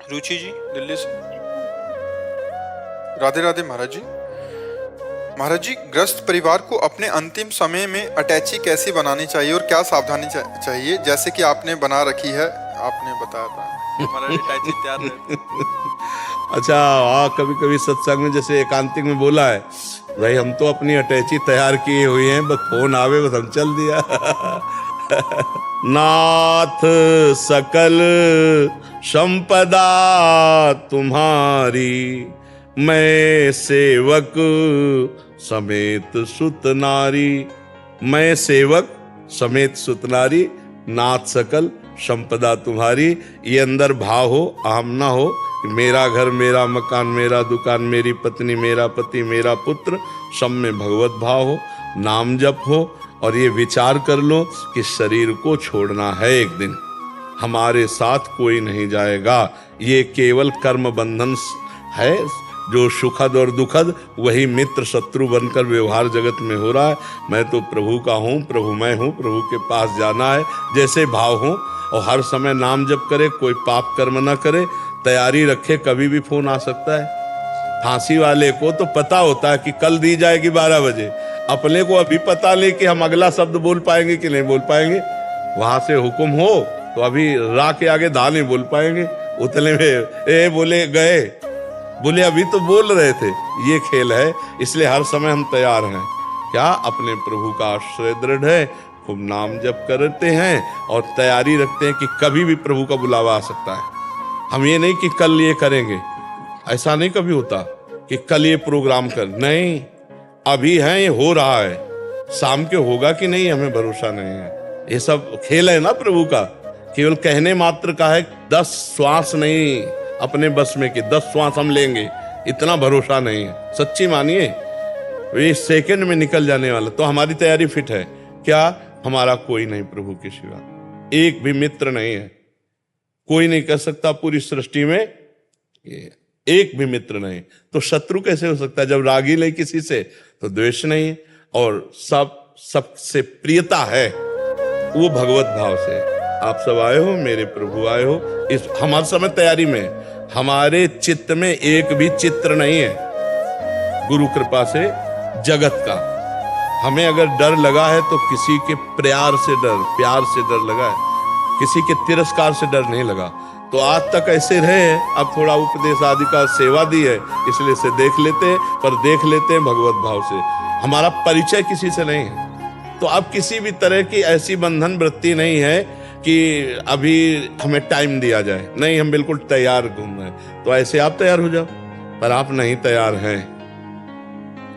रुचि जी दिल्ली से। राधे राधे महाराज जी। महाराज जी, ग्रस्त परिवार को अपने अंतिम समय में अटैची कैसे बनानी चाहिए और क्या सावधानी चाहिए, जैसे कि आपने बना रखी है, आपने बताया था हमारा अटैची तैयार रहता है। अच्छा, हाँ, कभी कभी सत्संग में जैसे एकांतिक में बोला है, भाई हम तो अपनी अटैची तैयार किए हुए हैं, बस फोन आवे बस हम चल दिया। नाथ सकल संपदा तुम्हारी, मैं सेवक समेत सुत नारी। मैं सेवक समेत सुत नारी, नाथ सकल संपदा तुम्हारी। ये अंदर भाव हो, अहम ना हो, मेरा घर, मेरा मकान, मेरा दुकान, मेरी पत्नी, मेरा पति, मेरा पुत्र, सब में भगवत भाव हो, नाम जप हो, और ये विचार कर लो कि शरीर को छोड़ना है एक दिन, हमारे साथ कोई नहीं जाएगा। ये केवल कर्म बंधन है, जो सुखद और दुखद वही मित्र शत्रु बनकर व्यवहार जगत में हो रहा है। मैं तो प्रभु का हूँ, प्रभु मैं हूँ, प्रभु के पास जाना है, जैसे भाव हो, और हर समय नाम जप करे, कोई पाप कर्म ना करे, तैयारी रखे, कभी भी फोन आ सकता है। फांसी वाले को तो पता होता है कि कल दी जाएगी 12 बजे, अपने को अभी पता नहीं कि हम अगला शब्द बोल पाएंगे कि नहीं बोल पाएंगे। वहां से हुक्म हो तो अभी रा के आगे दा नहीं बोल पाएंगे, उतने में ए बोले गए, बोले अभी तो बोल रहे थे। ये खेल है, इसलिए हर समय हम तैयार हैं। क्या अपने प्रभु का आश्रय दृढ़ है, खूब नाम जप करते हैं और तैयारी रखते हैं कि कभी भी प्रभु का बुलावा आ सकता है। हम ये नहीं कि कल ये करेंगे, ऐसा नहीं कभी होता कि कल ये प्रोग्राम कर, नहीं, अभी है, ये हो रहा है, शाम के होगा कि नहीं हमें भरोसा नहीं है। ये सब खेल है ना प्रभु का, केवल कहने मात्र का है। 10 श्वास नहीं अपने बस में कि 10 श्वास हम लेंगे, इतना भरोसा नहीं है। सच्ची मानिए, ये सेकंड में निकल जाने वाला। तो हमारी तैयारी फिट है क्या? हमारा कोई नहीं प्रभु के सिवा, एक भी मित्र नहीं है, कोई नहीं कर सकता पूरी सृष्टि में, एक भी मित्र नहीं। तो शत्रु कैसे हो सकता है? जब रागी नहीं किसी से तो द्वेष नहीं है, और सबसे प्रियता है वो भगवत भाव से। आप सब आए हो, मेरे प्रभु आए हो, इस हमारे समय तैयारी में, हमारे चित्त में एक भी चित्र नहीं है गुरु कृपा से जगत का। हमें अगर डर लगा है तो किसी के प्यार से डर लगा है, किसी के तिरस्कार से डर नहीं लगा। तो आज तक ऐसे रहे, अब थोड़ा उपदेश आदि का सेवा दी है, इसलिए से देख लेते हैं, पर देख लेते हैं भगवत भाव से। हमारा परिचय किसी से नहीं है, तो अब किसी भी तरह की ऐसी बंधन वृत्ति नहीं है कि अभी हमें टाइम दिया जाए, नहीं, हम बिल्कुल तैयार घूम रहे हैं। तो ऐसे आप तैयार हो जाओ, पर आप नहीं तैयार हैं।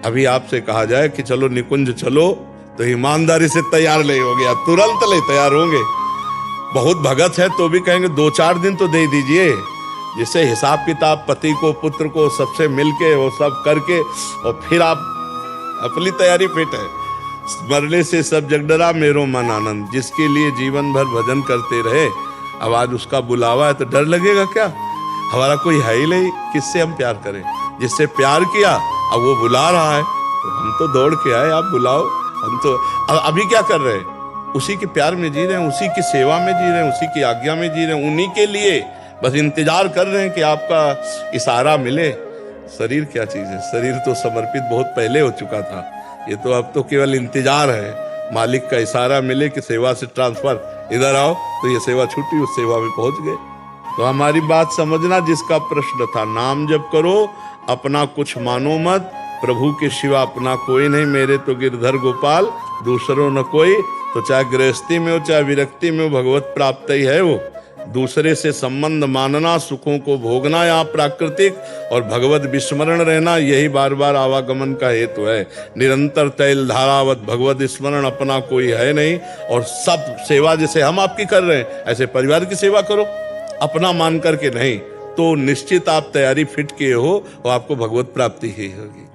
अभी आपसे कहा जाए कि चलो निकुंज चलो, तो ईमानदारी से तैयार नहीं हो गया, तुरंत नहीं तैयार होंगे। बहुत भगत है तो भी कहेंगे 2-4 दिन तो दे दीजिए, जिससे हिसाब किताब पति को, पुत्र को, सबसे मिलके वो सब करके, और फिर आप अपनी तैयारी फिट है। मरने से सब जग डरा, मेरो मन आनंद, जिसके लिए जीवन भर भजन करते रहे, अब आज उसका बुलावा है तो डर लगेगा क्या? हमारा कोई है ही नहीं, किससे हम प्यार करें? जिससे प्यार किया अब वो बुला रहा है, तो हम तो दौड़ के आए, आप बुलाओ। हम तो अभी क्या कर रहे हैं? उसी के प्यार में जी रहे हैं, उसी की सेवा में जी रहे हैं, उसी की आज्ञा में जी रहे हैं, उन्हीं के लिए बस इंतजार कर रहे हैं कि आपका इशारा मिले। शरीर क्या चीज है? शरीर तो समर्पित बहुत पहले हो चुका था, ये तो अब तो केवल इंतजार है, मालिक का इशारा मिले कि सेवा से ट्रांसफर, इधर आओ, तो ये सेवा छूटी, उस सेवा में पहुंच गए। तो हमारी बात समझना, जिसका प्रश्न था, नाम जप करो, अपना कुछ मानो मत, प्रभु के सिवा अपना कोई नहीं, मेरे तो गिरधर गोपाल दूसरों न कोई। तो चाहे गृहस्थी में हो चाहे विरक्ति में हो, भगवत प्राप्त ही है वो। दूसरे से संबंध मानना, सुखों को भोगना यहाँ प्राकृतिक, और भगवत विस्मरण रहना, यही बार बार आवागमन का हेतु है। निरंतर तैल धारावत भगवत स्मरण, अपना कोई है नहीं। और सब सेवा जैसे हम आपकी कर रहे हैं, ऐसे परिवार की सेवा करो, अपना मान करके नहीं, तो निश्चित आप तैयारी फिट किए हो और आपको भगवत प्राप्ति ही होगी।